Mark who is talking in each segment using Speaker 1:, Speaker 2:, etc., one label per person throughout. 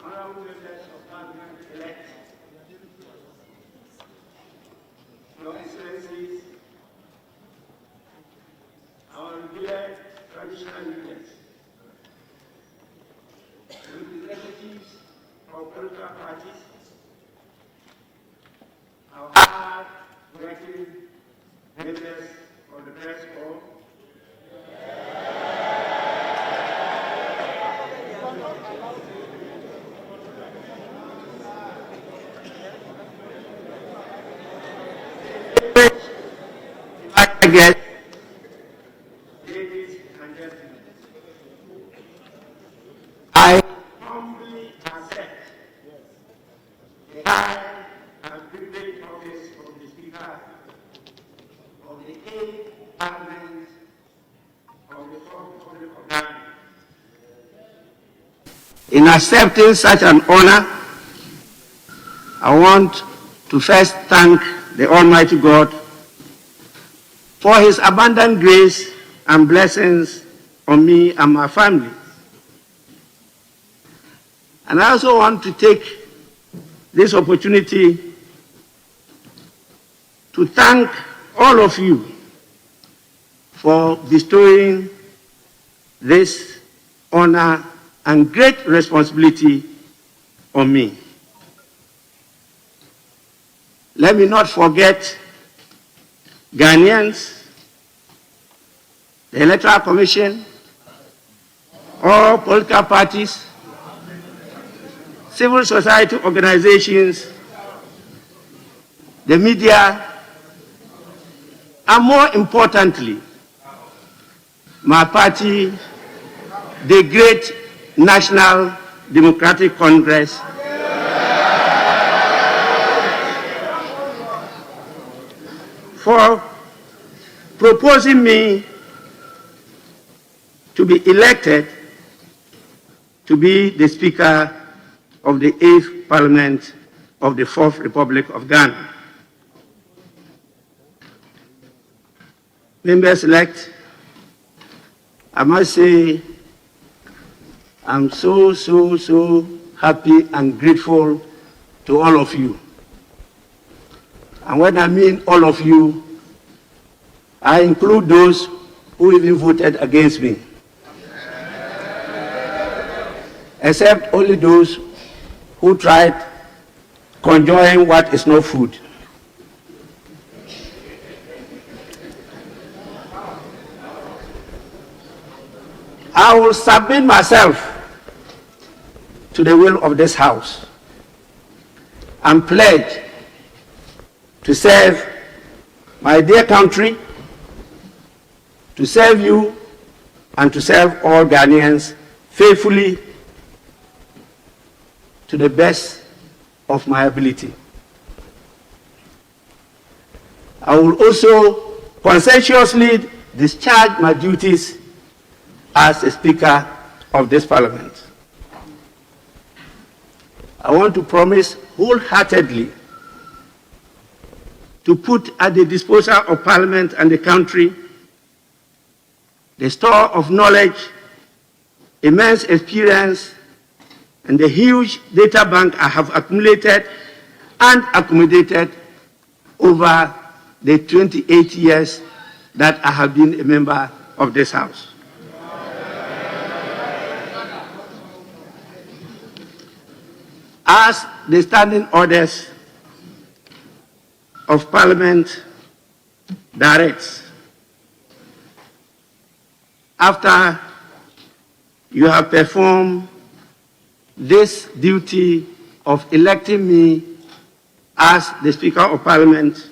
Speaker 1: Honorable members of Parliament elect, Your Excellencies, our revered traditional leaders, representatives of political parties, our hard-working members of the press corps, ladies and gentlemen, I humbly accept the high and privileged office of the Speaker of the 8th Parliament of the 4th Republic of Ghana. In accepting such an honor, I want to first thank the Almighty God for His abundant grace and blessings on me and my family. And I also want to take this opportunity to thank all of you for bestowing this honor and great responsibility on me. Let me not forget Ghanaians, the Electoral Commission, all political parties, civil society organizations, the media, and more importantly, my party, the great National Democratic Congress, for proposing me to be elected to be the Speaker of the 8th Parliament of the 4th Republic of Ghana. Members-elect, I must say I'm so happy and grateful to all of you. And when I mean all of you, I include those who even voted against me. Except only those who tried conjuring what is not food. I will submit myself to the will of this House and pledge to serve my dear country, to serve you, and to serve all Ghanaians faithfully to the best of my ability. I will also conscientiously discharge my duties as a Speaker of this Parliament. I want to promise wholeheartedly to put at the disposal of Parliament and the country the store of knowledge, immense experience, and the huge data bank I have accumulated and accommodated over the 28 years that I have been a member of this House. As the standing orders of Parliament directs, after you have performed this duty of electing me as the Speaker of Parliament,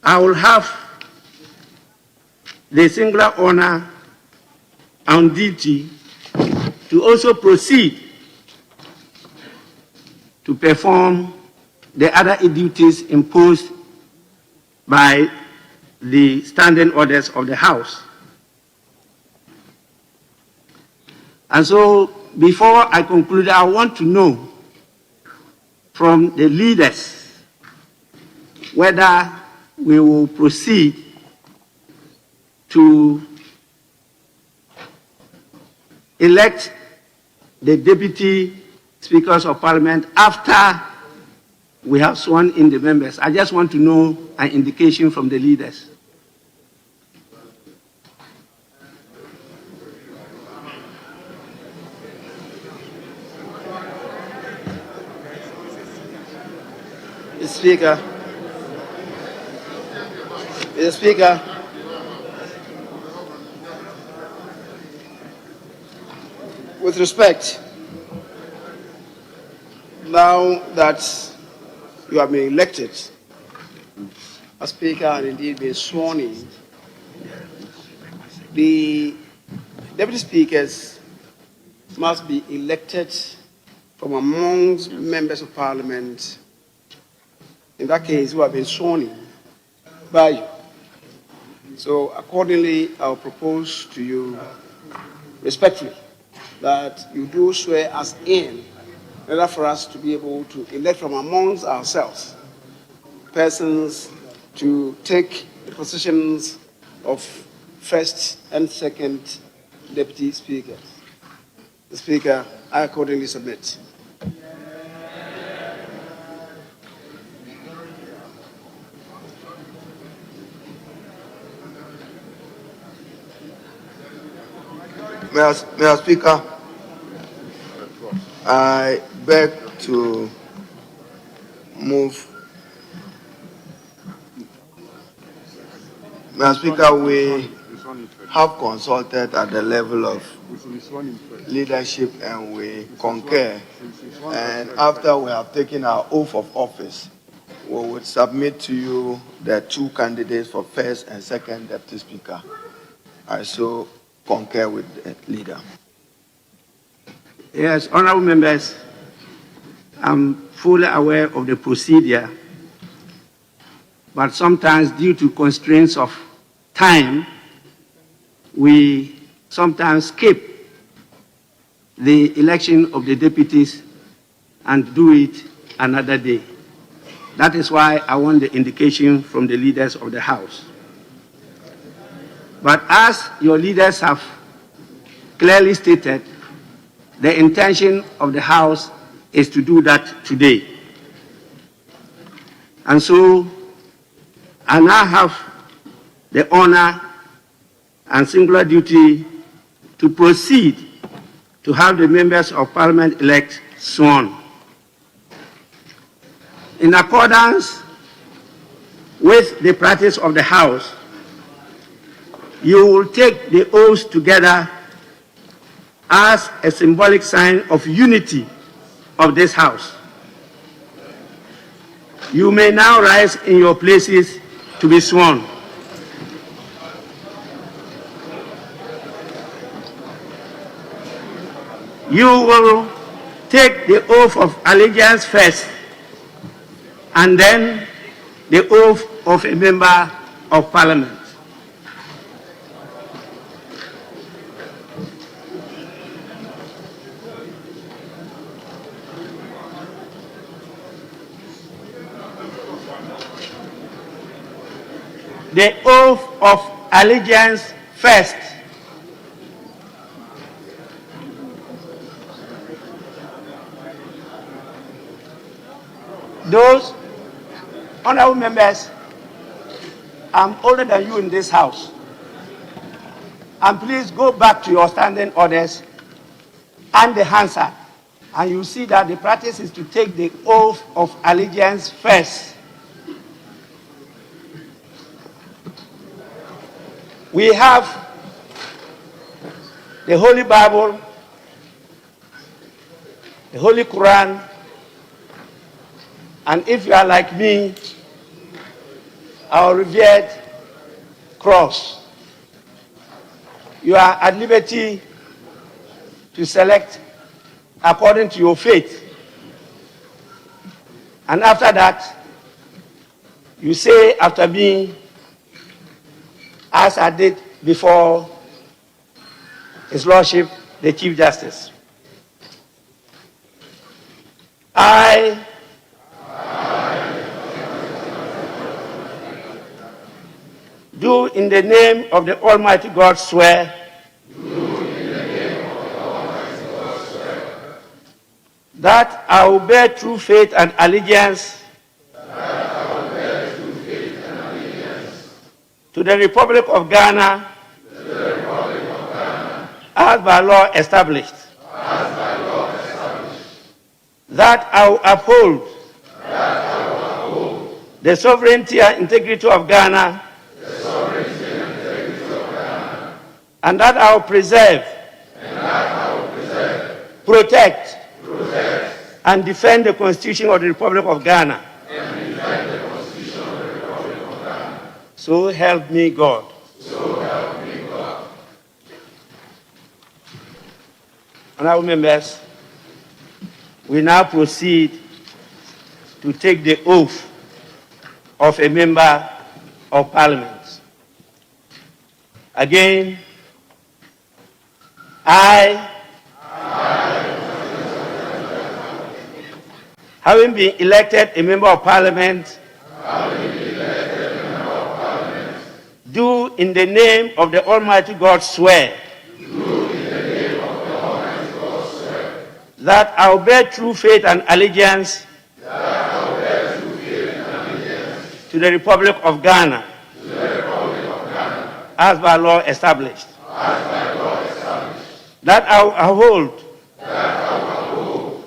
Speaker 1: I will have the singular honor and duty to also proceed to perform the other duties imposed by the standing orders of the House. And so, before I conclude, I want to know from the leaders whether we will proceed to elect the Deputy Speakers of Parliament after we have sworn in the members. I just want to know an indication from the leaders.
Speaker 2: Mr. Speaker, with respect, now that you have been elected as Speaker and indeed been sworn in, the Deputy Speakers must be elected from amongst members of Parliament, in that case, who have been sworn in by you. So accordingly, I will propose to you respectfully that you do swear us in order for us to be able to elect from amongst ourselves persons to take the positions of first and second Deputy Speakers. The Speaker, I accordingly submit.
Speaker 3: Mr. Speaker, I beg to move. Mr. Speaker, we have consulted at the level of leadership and we concur. And after we have taken our oath of office, we would submit to you the two candidates for first and second Deputy Speaker. I so concur with the leader.
Speaker 1: Yes, honorable members, I'm fully aware of the procedure, but sometimes due to constraints of time, we sometimes skip the election of the deputies and do it another day. That is why I want the indication from the leaders of the House. But as your leaders have clearly stated, the intention of the House is to do that today. And so I now have the honor and singular duty to proceed to have the members of Parliament-elect sworn. In accordance with the practice of the House, you will take the oaths together as a symbolic sign of unity of this House. You may now rise in your places to be sworn. You will take the oath of allegiance first, and then the oath of a member of Parliament. the oath of allegiance first. Those honorable members, I'm older than you in this house. And please go back to your standing orders and the Hansard, and you see that the practice is to take the oath of allegiance first. We have the Holy Bible, the Holy Quran, and if you are like me, our revered cross. You are at liberty to select according to your faith. And after that, you say after me, as I did before His Lordship, the Chief Justice. I do in the name of the Almighty God swear that I will bear true faith and allegiance to the Republic of Ghana as by law established. That I will uphold the sovereignty and integrity of Ghana, and that I will preserve, protect, and defend the Constitution of the Republic of Ghana. So help me God. Honorable members, we now proceed to take the oath of a member of Parliament. Again, I, having been elected a member of Parliament, do in the name of the Almighty God swear that I will bear true faith and allegiance to the Republic of Ghana as by law established. That I will uphold,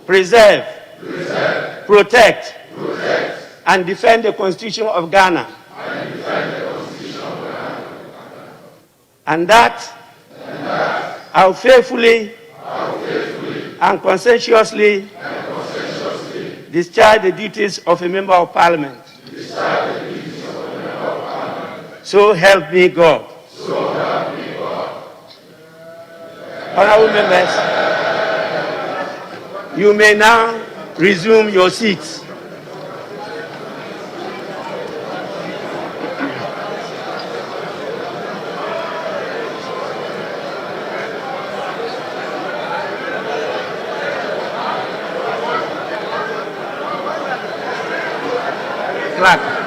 Speaker 1: preserve, protect, and defend the Constitution of Ghana. And that I will faithfully and conscientiously discharge the duties of a member of Parliament. So help me God. Honorable members, you may now resume your seats. Clap.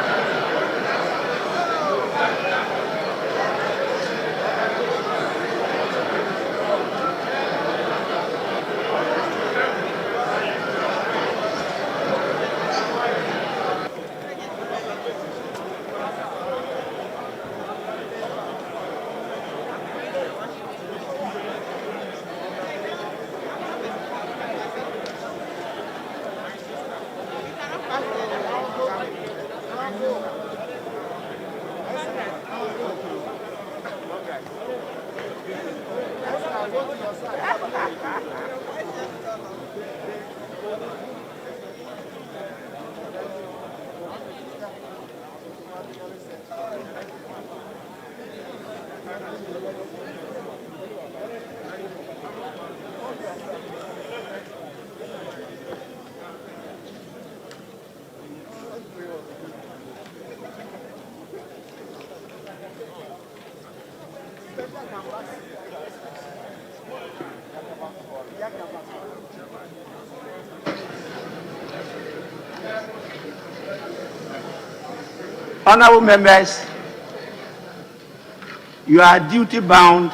Speaker 1: Honorable members, you are duty-bound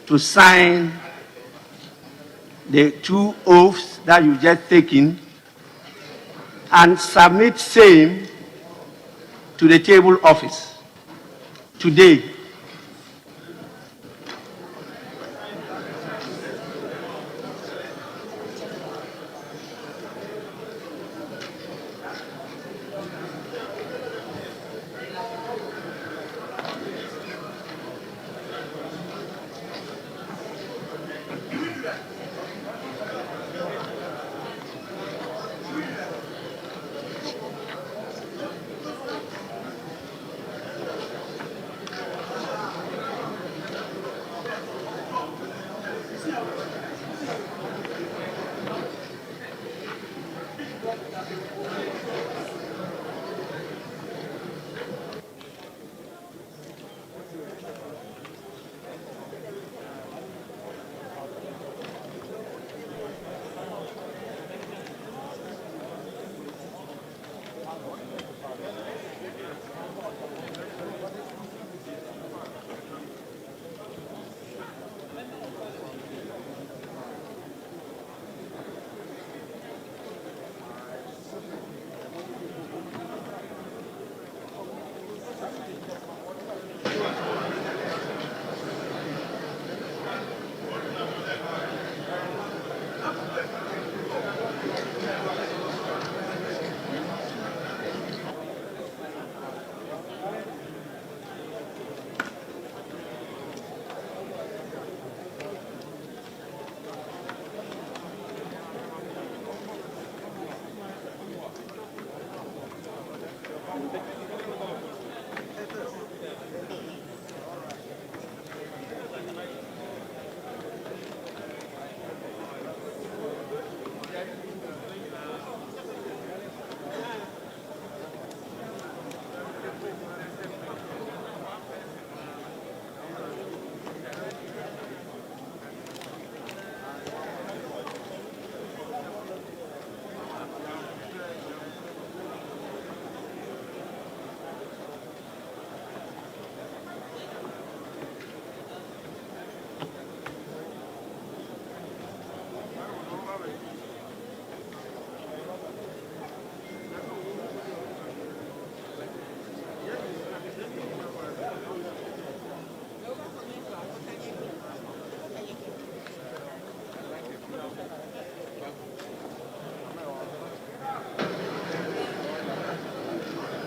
Speaker 1: to sign the 2 oaths that you just taken and submit same to the table office today.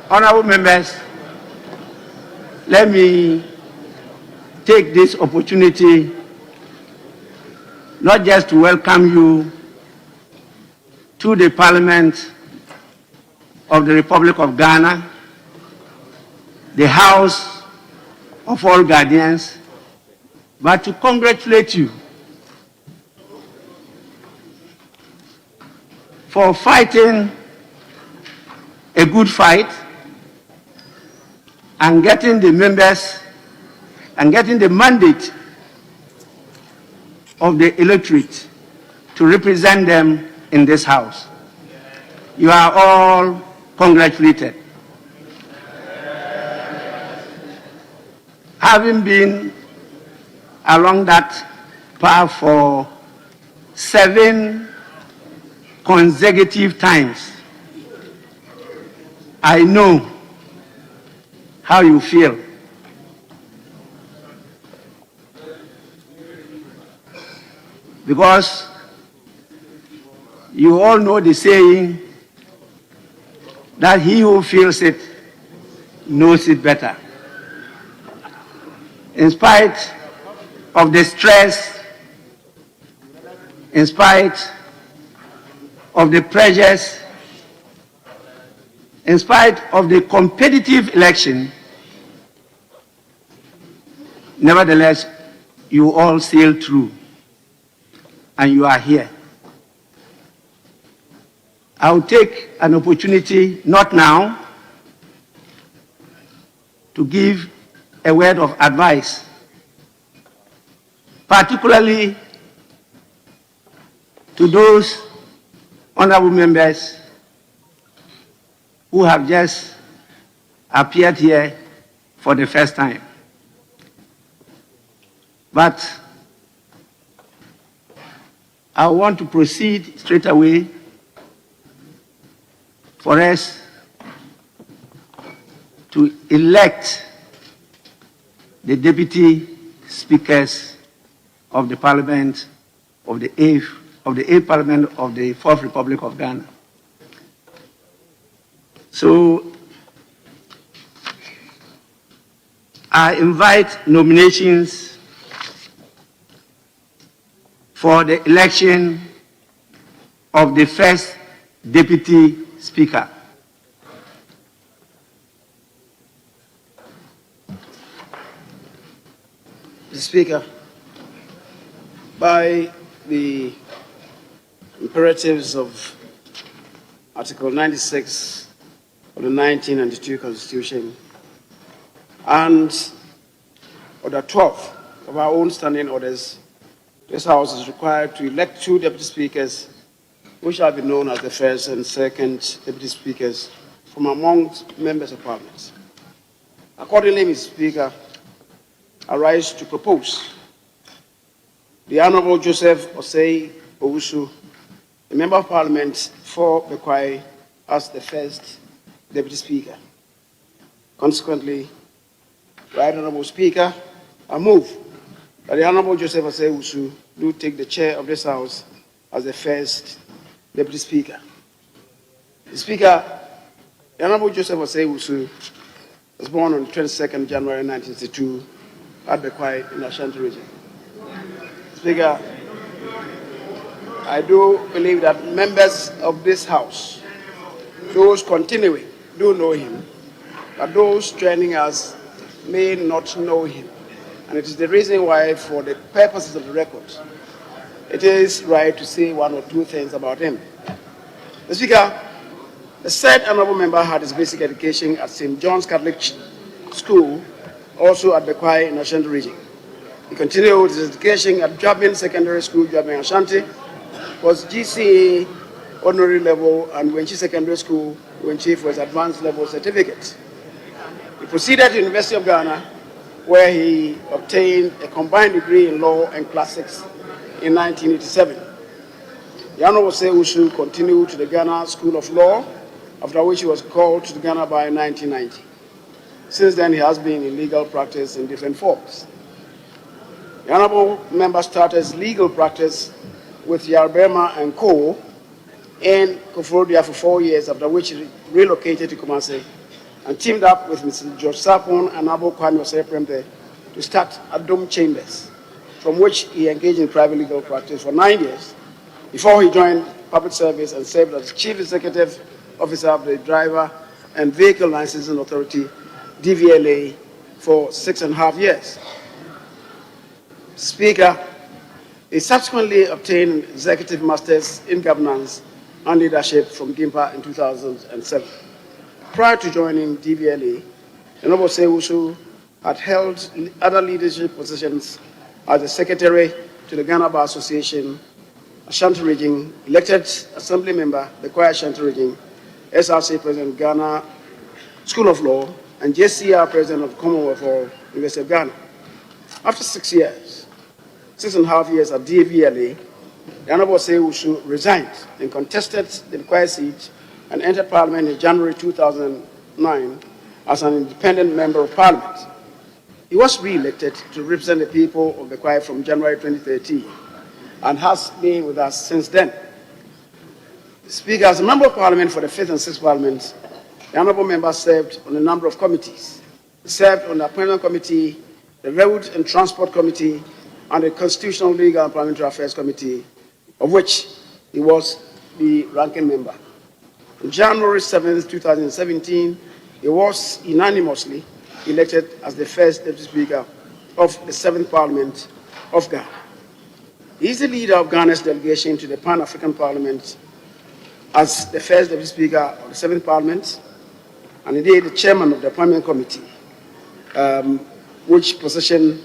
Speaker 1: Honorable members, let me take this opportunity not just to welcome you to the Parliament of the Republic of Ghana, the House of all Ghanaians, but to congratulate you for fighting a good fight and getting the members and getting the mandate of the electorate to represent them in this House. You are all congratulated. Having been along that path for 7 consecutive times, I know how you feel. Because you all know the saying that he who feels it knows it better. In spite of the stress, in spite of the pressures, in spite of the competitive election, nevertheless, you all sailed through, and you are here. I will take an opportunity, not now, to give a word of advice, particularly to those honorable members who have just appeared here for the first time. But I want to proceed straight away for us to elect the deputy speakers of the Parliament of the 8th Parliament of the 4th Republic of Ghana. So I invite nominations for the election of the first deputy speaker.
Speaker 2: Mr. Speaker, by the imperatives of Article 96 of the 1992 Constitution and Order 12 of our own standing orders, this House is required to elect 2 deputy speakers, which shall be known as the first and second deputy speakers from amongst members of Parliament. Accordingly, Mr. Speaker, I rise to propose the Honorable Joseph Osei Owusu, the Member of Parliament for Bekwai, as the first Deputy Speaker. Consequently, Right Honorable Speaker, I move that the Honorable Joseph Osei Owusu do take the chair of this House as the first Deputy Speaker. The Speaker, the Honorable Joseph Osei Owusu was born on 22nd January 1962 at Bekwai in Ashanti region. Speaker, I do believe that members of this House, those continuing, do know him, but those joining us may not know him. And it is the reason why, for the purposes of the record, it is right to say 1 or 2 things about him. The Speaker, the said honorable member had his basic education at St. John's Catholic School, also at Bekwai in Ashanti region. He continued his education at Jabin Secondary School, Jabin Ashanti, was GCA honorary level, and Wenchi Secondary School, Wenchi, for his advanced level certificate. He proceeded to University of Ghana, where he obtained a combined degree in law and classics in 1987. The Honorable Osei Owusu continued to the Ghana School of Law, after which he was called to Ghana by 1990. Since then, he has been in legal practice in different forms. The Honorable Member started his legal practice with Yarbema and Co. in Koforidua for 4 years, after which he relocated to Kumasi and teamed up with Mr. George Sapon and Abu Kwame Osei to start Adom Chambers, from which he engaged in private legal practice for 9 years before he joined public service and served as Chief Executive Officer of the Driver and Vehicle Licensing Authority, DVLA, for 6.5 years. Speaker, he subsequently obtained an Executive Masters in Governance and Leadership from GIMPA in 2007. Prior to joining DVLA, Honorable Osei Owusu had held other leadership positions as the Secretary to the Ghana Bar Association, Ashanti Region, elected Assembly Member, the Bekwai Ashanti Region, SRC President, Ghana School of Law, and JCR President of the Commonwealth of University of Ghana. After 6 years, 6.5 years at DVLA, the Honorable Osei Owusu resigned and contested the Bekwai seat and entered Parliament in January 2009 as an independent member of Parliament. He was re-elected to represent the people of Bekwai from January 2013 and has been with us since then. Speaker, as a member of Parliament for the 5th and 6th Parliament, the Honourable Member served on a number of committees. He served on the Appointment Committee, the Road and Transport Committee, and the Constitutional, Legal and Parliamentary Affairs Committee, of which he was the ranking member. On January 7, 2017, he was unanimously elected as the first Deputy Speaker of the 7th Parliament of Ghana. He is the leader of Ghana's delegation to the Pan-African Parliament as the first Deputy Speaker of the 7th Parliament, and indeed the Chairman of the Appointment Committee, which position,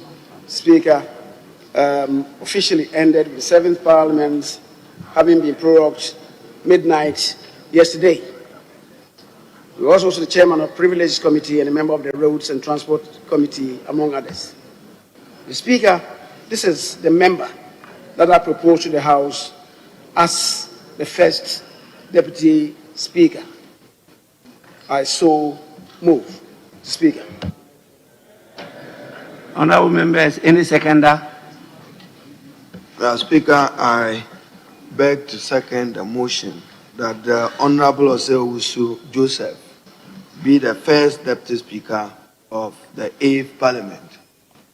Speaker 2: Speaker, officially ended with the 7th Parliament having been prorogued midnight yesterday. He was also the Chairman of the Privileges Committee and a member of the Roads and Transport Committee, among others. The Speaker, this is the member that I propose to the House as the first Deputy Speaker. I so move, Speaker.
Speaker 1: Honorable members, any seconder?
Speaker 3: Speaker, I beg to second the motion that the Honorable Osei Joseph be the first Deputy Speaker of the 8th Parliament.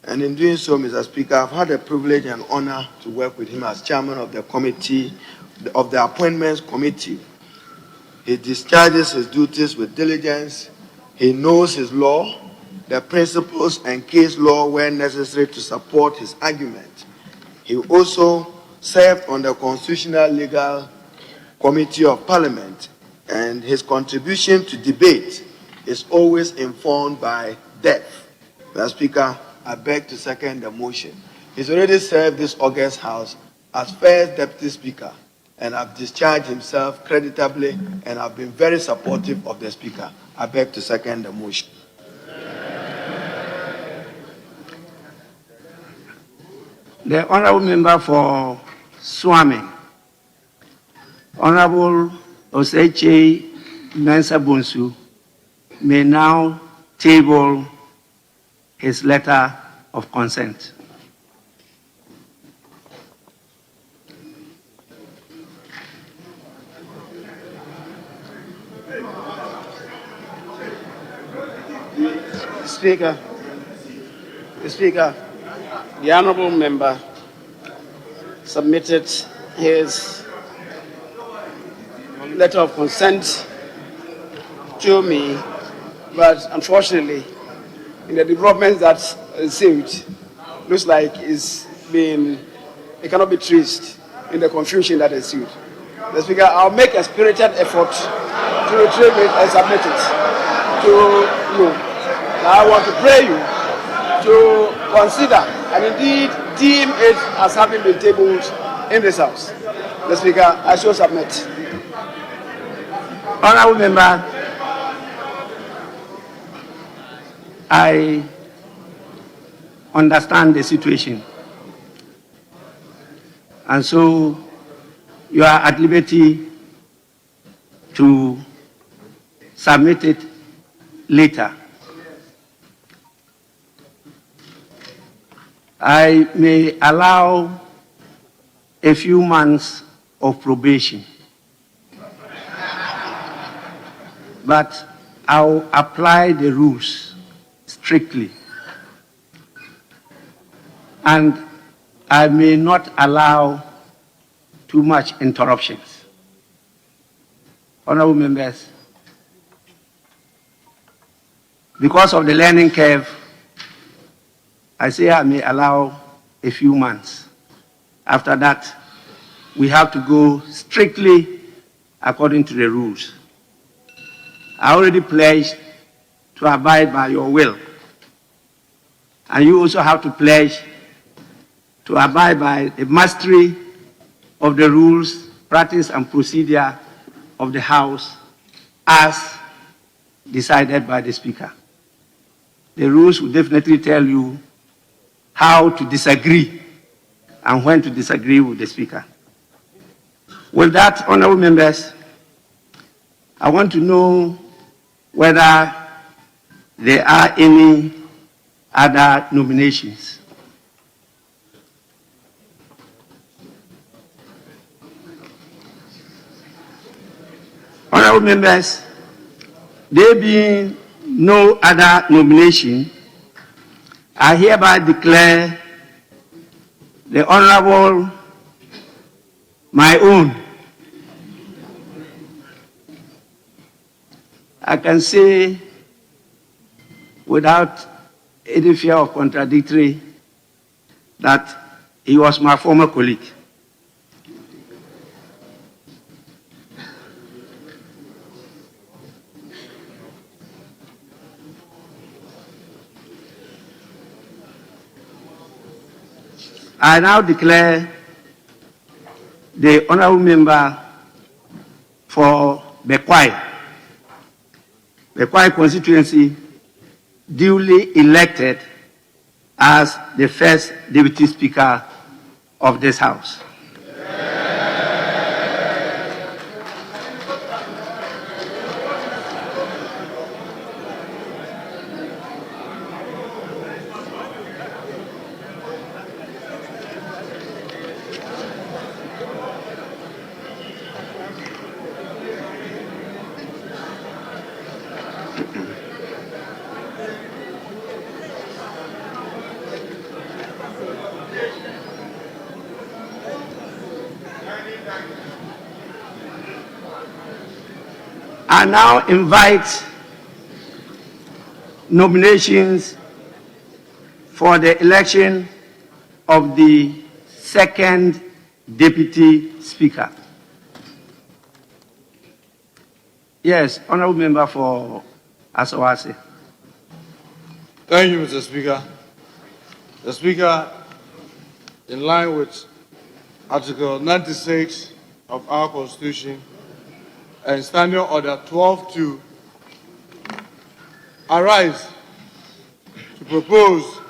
Speaker 3: And in doing so, Mr. Speaker, I've had the privilege and honor to work with him as chairman of the committee, of the Appointments Committee. He discharges his duties with diligence. He knows his law, the principles and case law where necessary to support his argument. He also served on the Constitutional Legal Committee of Parliament, and his contribution to debate is always informed by depth. Mr. Speaker, I beg to second the motion. He's already served this august House as first Deputy Speaker, and have discharged himself creditably, and have been very supportive of the Speaker. I beg to second the motion.
Speaker 1: The honorable member for Swami, Honorable Osei Mensah Bonsu, may now table his letter of consent.
Speaker 2: Speaker, the honorable member submitted his letter of consent to me, but unfortunately, in the developments that ensued, looks like it cannot be traced in the confusion that ensued. The Speaker, I'll make a spirited effort to retrieve it and submit it to you. Now I want to pray you to consider and indeed deem it as having been tabled in this House. The Speaker, I shall submit.
Speaker 1: Honorable member, I understand the situation, and so you are at liberty to submit it later. I may allow a few months of probation, but I'll apply the rules strictly, and I may not allow too much interruptions. Honorable members, because of the learning curve, I say I may allow a few months. After that, we have to go strictly according to the rules. I already pledged to abide by your will. And you also have to pledge to abide by the mastery of the rules, practice, and procedure of the House as decided by the Speaker. The rules will definitely tell you how to disagree and when to disagree with the Speaker. With that, honorable members, I want to know whether there are any other nominations. Honorable members, there being no other nomination, I hereby declare the Honorable, my own. I can say without any fear of contradictory that he was my former colleague. I now declare the honorable member for Bekwai constituency duly elected as the first Deputy Speaker of this House. I now invite nominations for the election of the second Deputy Speaker. Yes, Honorable Member for Asawase.
Speaker 4: Thank you, Mr. Speaker. The Speaker, in line with Article 96 of our Constitution and Standing Order 12.2, arise to propose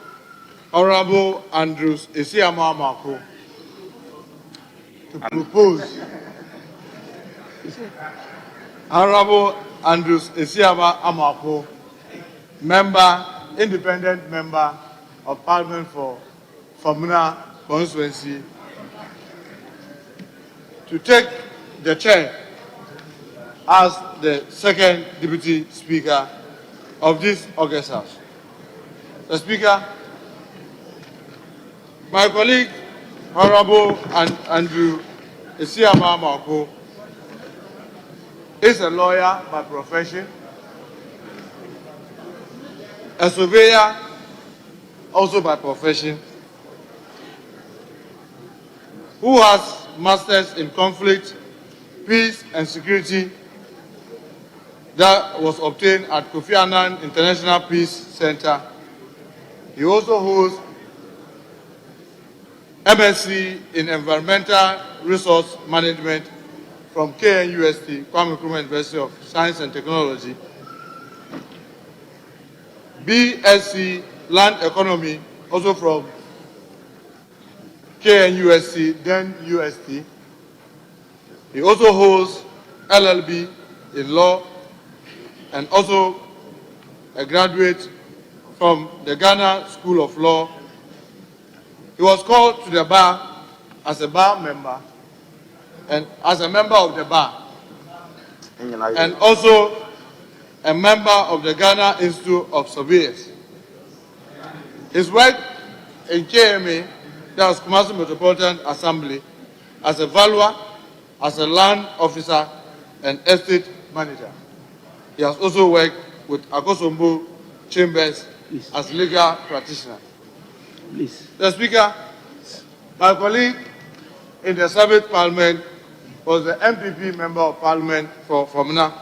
Speaker 4: Honorable Andrews Esiama Amako to propose Honorable Andrews Esiama Amako, independent member of Parliament for Famuna constituency, to take the chair as the second Deputy Speaker of this August House. The Speaker, my colleague, Honorable Andrew Esiama Amako, is a lawyer by profession, a surveyor also by profession, who has masters in conflict, peace and security that was obtained at Kofi Annan International Peace Center. He also holds MSc in Environmental Resource Management from KNUST, Kwame Nkrumah University of Science and Technology, BSc Land Economy, also from KNUST, then UST. He also holds LLB in law and also a graduate from the Ghana School of Law. He was called to the bar as a bar member and as a member of the bar, and also a member of the Ghana Institute of Surveyors. His work in KMA, that was Kumasi Metropolitan Assembly, as a valuer, as a land officer, and estate manager. He has also worked with Akosombo Chambers as legal practitioner.
Speaker 1: Please.
Speaker 4: The Speaker, my colleague in the 7th Parliament was the MPP Member of Parliament for Famuna,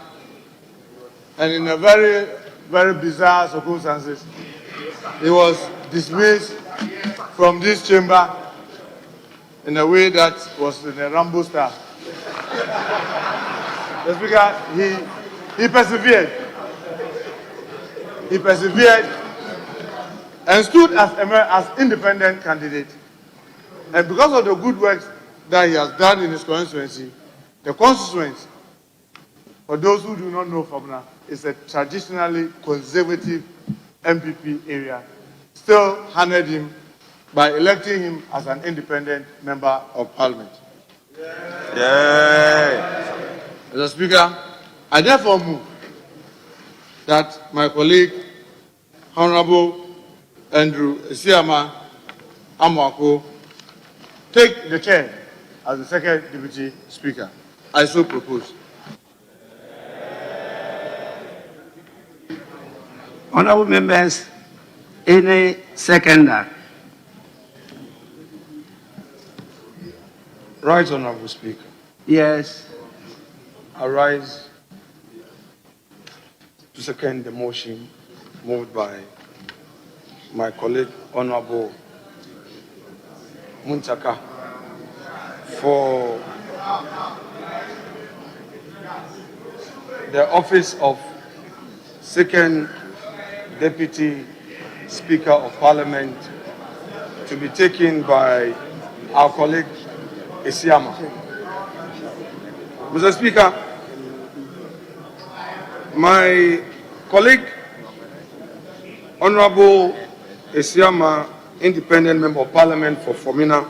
Speaker 4: and in a very, very bizarre circumstances, he was dismissed from this chamber in a way that was in a Rambo style. The Speaker, he persevered. He persevered and stood as independent candidate. And because of the good work that he has done in his constituency, the constituency, for those who do not know Famuna, is a traditionally conservative MPP area, still honored him by electing him as an independent member of Parliament.
Speaker 3: Yeah.
Speaker 4: Mr. Speaker, I therefore move that my colleague, Honorable Andrew Esiama Amako, take the chair as the second Deputy Speaker. I so propose.
Speaker 1: Honorable members, any seconder?
Speaker 5: Right, Honorable Speaker.
Speaker 1: Yes.
Speaker 5: I rise to second the motion moved by my colleague, Honorable Muntaka, for the office of second Deputy Speaker of Parliament to be taken by our colleague Isiama. Mr. Speaker, my colleague, Honorable Isiama, Independent Member of Parliament for Fomina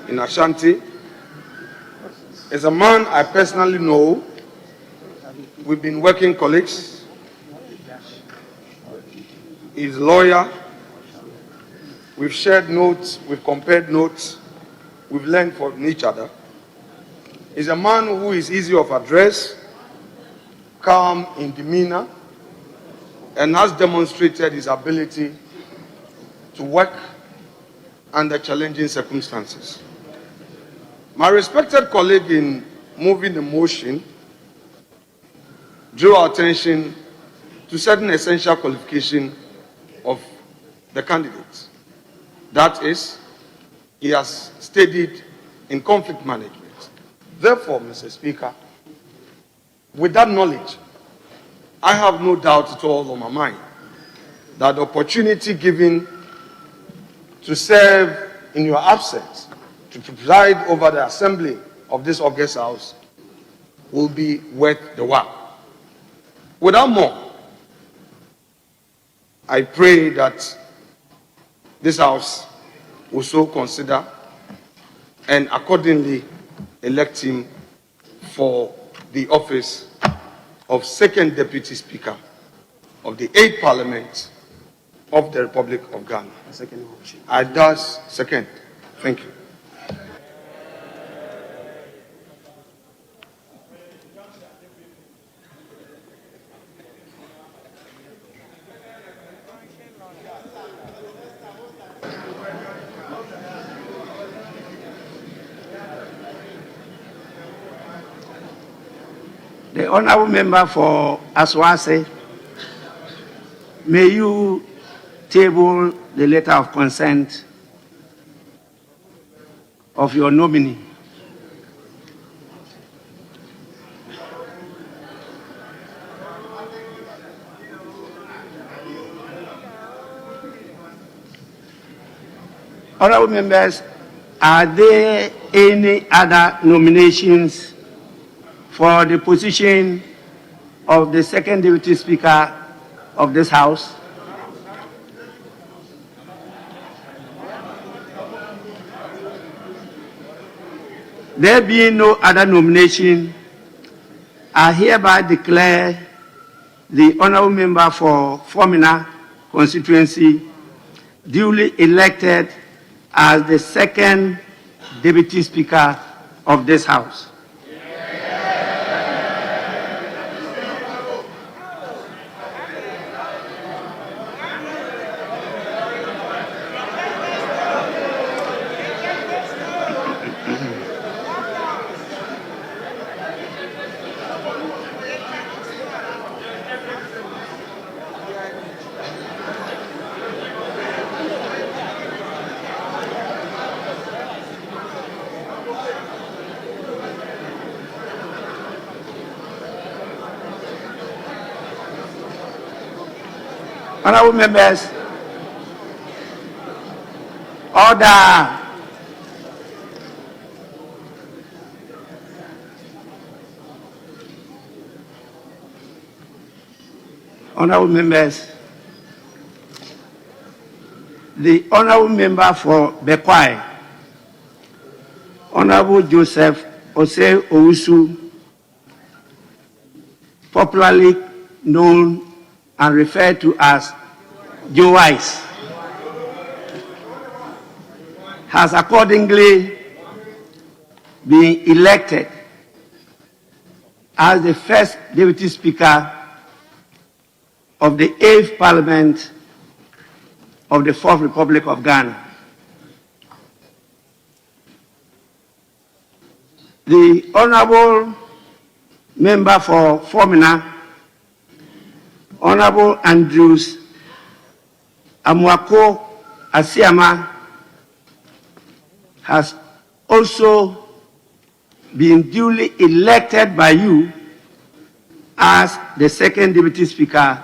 Speaker 5: in Ashanti, is a man I personally know. We've been working colleagues. He's a lawyer. We've shared notes, we've compared notes, we've learned from each other. He's a man who is easy of address, calm in demeanor, and has demonstrated his ability to work under challenging circumstances. My respected colleague in moving the motion drew our attention to certain essential qualifications of the candidates. That is, he has studied in conflict management. Therefore, Mr. Speaker, with that knowledge, I have no doubt at all on my mind that the opportunity given to serve in your absence, to preside over the assembly of this august house, will be worth the while. Without more, I pray that this house will so consider and accordingly elect him for the office of Second Deputy Speaker of the 8th Parliament of the Republic of Ghana. I thus second. Thank you.
Speaker 1: The honorable member for Aswase, may you table the letter of consent of your nominee. Honorable members, are there any other nominations for the position of the Second Deputy Speaker of this House? There being no other nomination, I hereby declare the honorable member for Fomina constituency duly elected as the Second Deputy Speaker of this House. Honorable members, order. Honorable members, the honorable member for Bekwai, Honorable Joseph Osei Owusu, popularly known and referred to as Joe Wise, has accordingly been elected as the first Deputy Speaker of the 8th Parliament of the 4th Republic of Ghana. The honorable member for Fomina, Honorable Andrews Amuako Asiama, has also been duly elected by you as the Second Deputy Speaker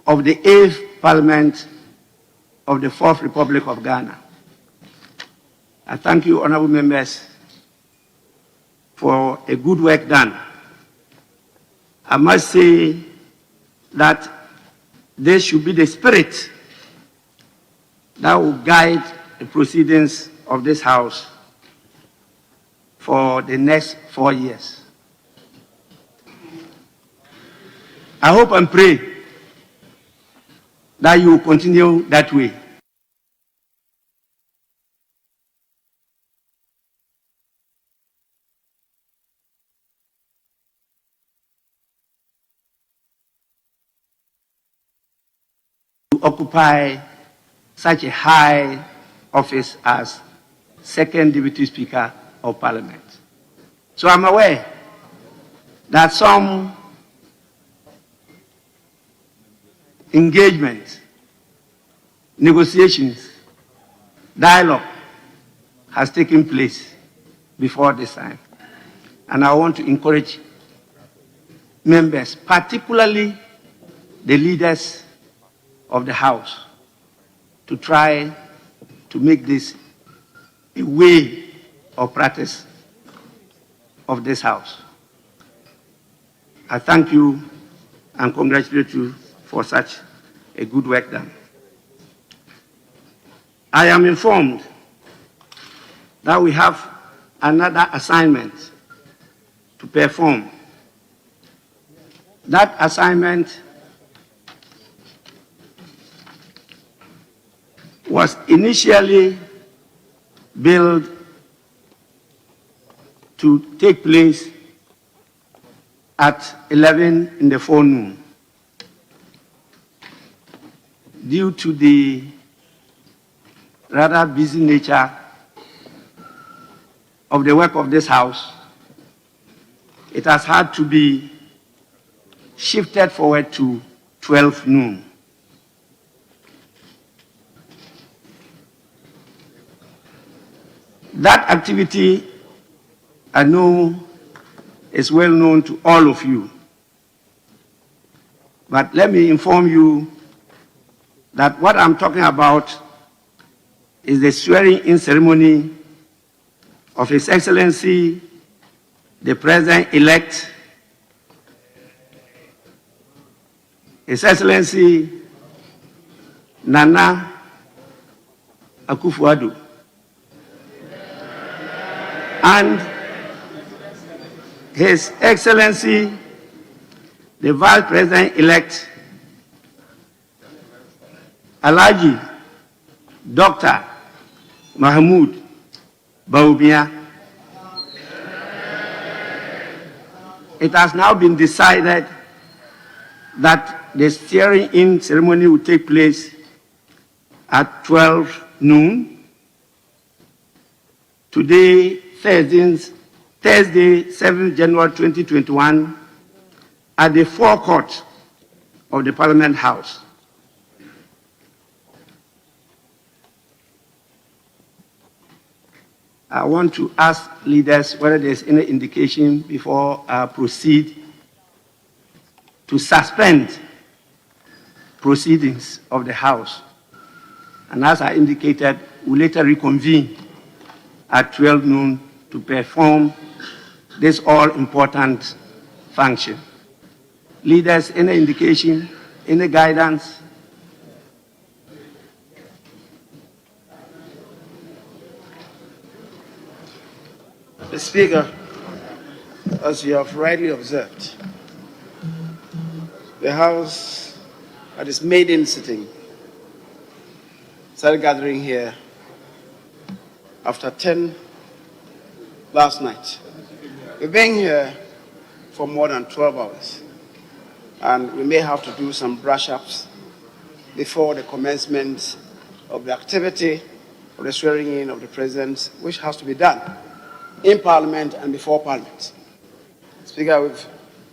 Speaker 1: of the 8th Parliament of the Fourth Republic of Ghana. I thank you, honorable members, for a good work done. I must say that this should be the spirit that will guide the proceedings of this House for the next 4 years. I hope and pray that you will continue that way. To occupy such a high office as Second Deputy Speaker of Parliament. So I'm aware that some engagement, negotiations, dialogue has taken place before this time. And I want to encourage members, particularly the leaders of the House, to try to make this a way of practice of this House. I thank you and congratulate you for such a good work done. I am informed that we have another assignment to perform. That assignment was initially billed to take place at 11 in the forenoon. Due to the rather busy nature of the work of this House, it has had to be shifted forward to 12 noon. That activity, I know, is well known to all of you. But let me inform you that what I'm talking about is the swearing-in ceremony of His Excellency, the President-elect, His Excellency Nana Akufo-Addo, and His Excellency, the Vice President-elect, Alhaji Dr. Mahmoud Bawumia. It has now been decided that the swearing-in ceremony will take place at 12 noon. Today, Thursday, 7th January 2021, at the forecourt of the Parliament House. I want to ask leaders whether there's any indication before I proceed to suspend proceedings of the House. And as I indicated, we'll later reconvene at 12 noon to perform this all-important function. Leaders, any indication, any guidance?
Speaker 2: Mr. Speaker, as you have rightly observed, the House at its maiden sitting started gathering here after 10 last night. We've been here for more than 12 hours, and we may have to do some brush-ups before the commencement of the activity of the swearing-in of the President, which has to be done in Parliament and before Parliament. Speaker, we've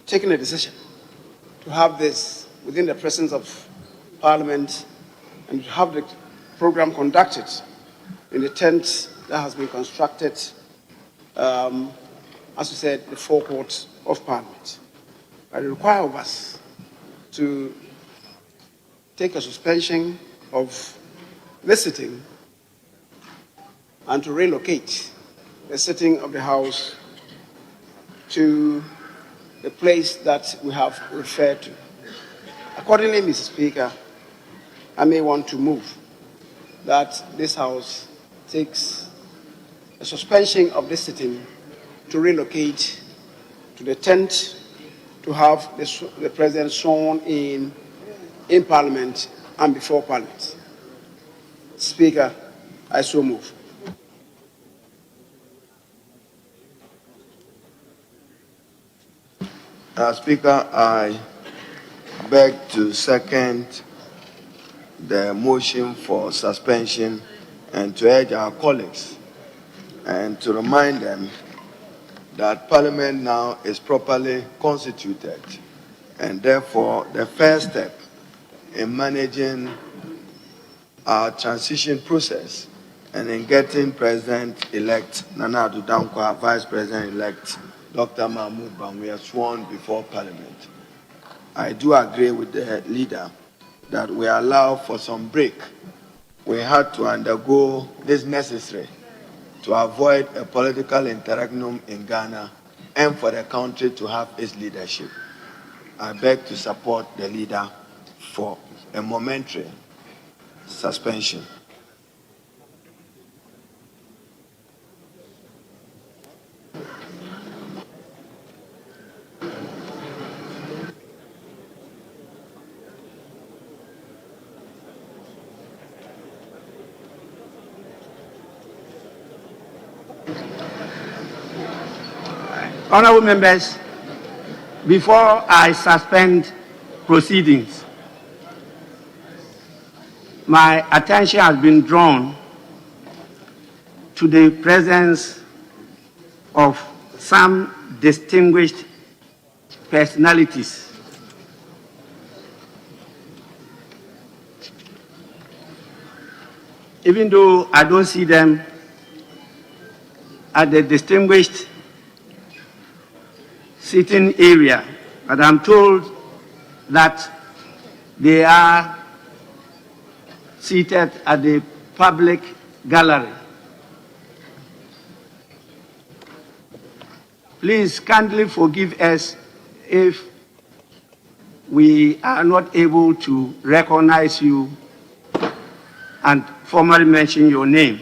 Speaker 2: taken a decision to have this within the presence of Parliament and to have the program conducted in the tent that has been constructed, as we said, the forecourt of Parliament. But it requires us to take a suspension of this sitting and to relocate the sitting of the House to the place that we have referred to. Accordingly, Mr. Speaker, I may want to move that this House takes a suspension of this sitting to relocate to the tent to have the President sworn in Parliament and before Parliament. Speaker, I so move.
Speaker 3: Speaker, I beg to second the motion for suspension and to urge our colleagues and to remind them that Parliament now is properly constituted, and therefore the first step in managing our transition process and in getting President-elect Nana Addo Dankwa, Vice President-elect Dr. Mahmoud Bawumia sworn before Parliament. I do agree with the leader that we allow for some break. We had to undergo this necessary to avoid a political interregnum in Ghana and for the country to have its leadership. I beg to support the leader for a momentary suspension.
Speaker 1: Honorable members, before I suspend proceedings, my attention has been drawn to the presence of some distinguished personalities. Even though I don't see them at the distinguished sitting area, but I'm told that they are seated at the public gallery. Please kindly forgive us if we are not able to recognize you and formally mention your name.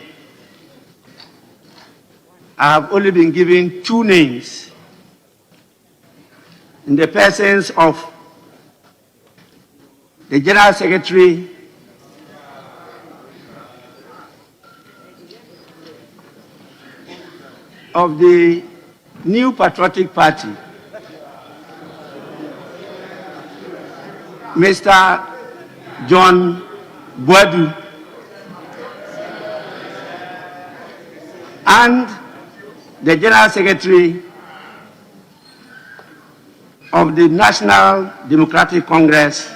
Speaker 1: I have only been given two names in the persons of the General Secretary of the New Patriotic Party, Mr. John Boadu, and the General Secretary of the National Democratic Congress,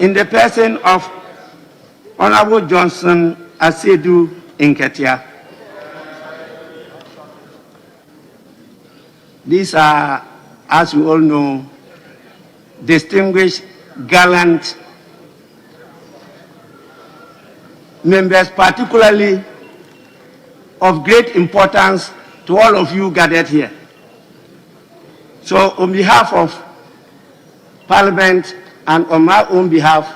Speaker 1: in the person of Honorable Johnson Asedu Nketia. These are, as we all know, distinguished, gallant members, particularly of great importance to all of you gathered here. So on behalf of Parliament and on my own behalf,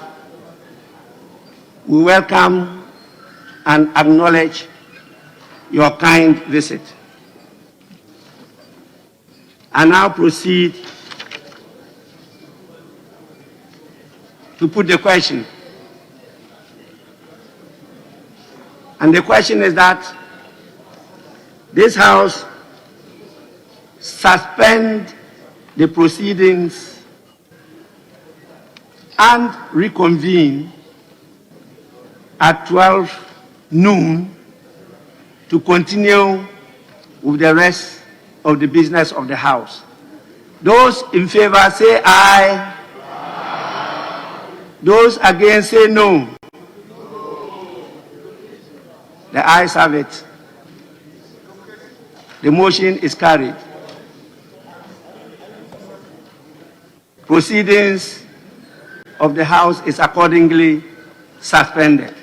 Speaker 1: we welcome and acknowledge your kind visit. I now proceed to put the question. And the question is that this House suspend the proceedings and reconvene at 12 noon to continue with the rest of the business of the House. Those in favor say aye. Aye. Those against say no. The ayes have it. The motion is carried. Proceedings of the House is accordingly suspended.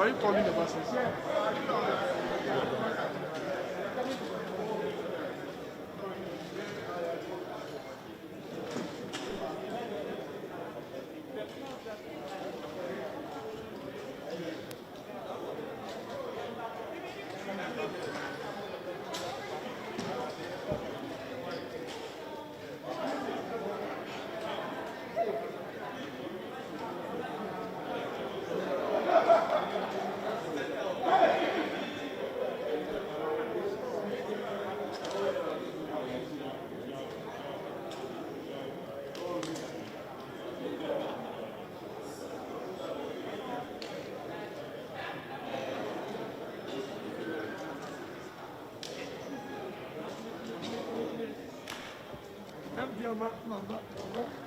Speaker 4: are you calling the buses?
Speaker 6: Mama.